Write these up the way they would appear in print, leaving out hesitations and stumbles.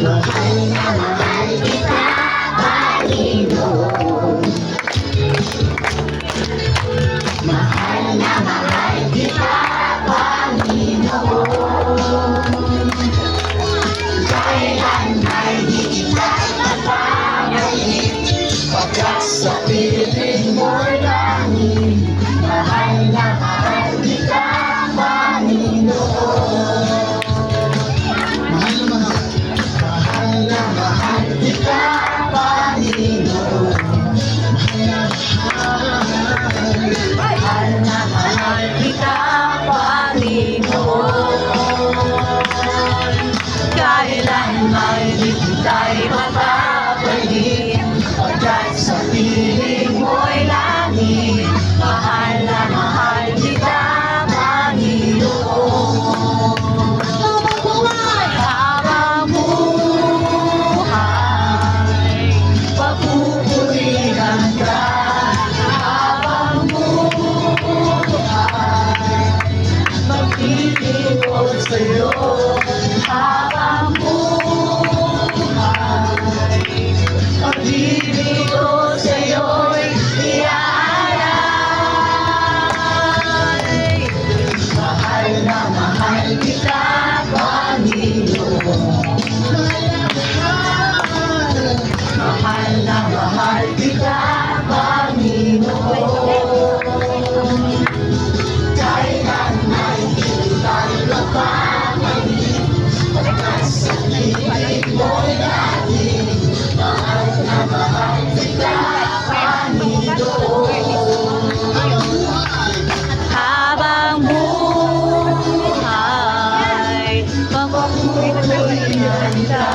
Mahal na mahal kita, Panginoon. Mahal na mahal kita, Panginoon. Kailan ay di kita ipagpapalin, pagkat sa piling mo'y langit. Mahal na mahal kita, Panginoon. Mahal na mahal kita, Panginoon. Mahal na mahal kita, Panginoon. Kailan may di kita'y mapapalit, pagkat sa piling mo'y langit. Mahal na mahal kita, Panginoon. Habang buhay, pagpupurihan ka. Habang buhay, maglilingkod sa'yo. Habang buhay, pag-ibig ko sa'yo'y iaalay. Mahal na mahal kita, Panginoon. Mahal na mahal kita, Panginoon. Kailan ay kita'y magpapalin, pagkat sa piling mo'y langit. Mahal na mahal kita, Panginoon. Habang buhay, pagpupurihan ka.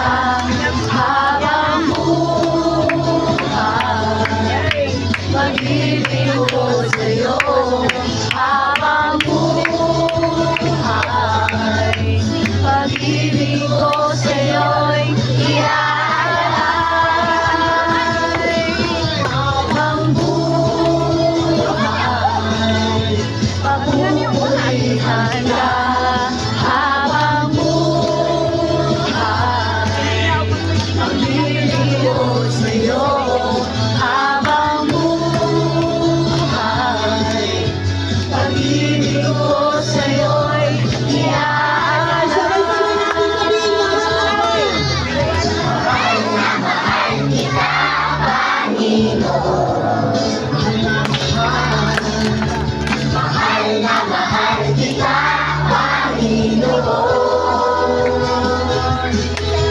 Habang buhay, pag-ibig ko sa'yo. Habang buhay, pag-ibig ko sa'yo'y iaalay. Habang buhay, pagpupurihan ka. Habang buhay, pag-ibig ko sa'yo. Habang buhay, pag-ibig ko sa'yo'y iaalay. Mahal na mahal kita, Panginoon. Mahal na mahal kita, Panginoon.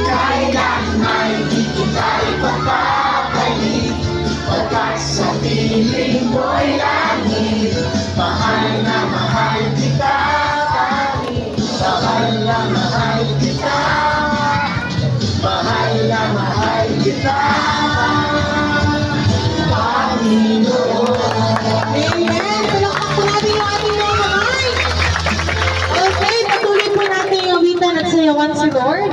Kailan ay di kita'y pagpapalit, pagkat sa piling mo'y langit.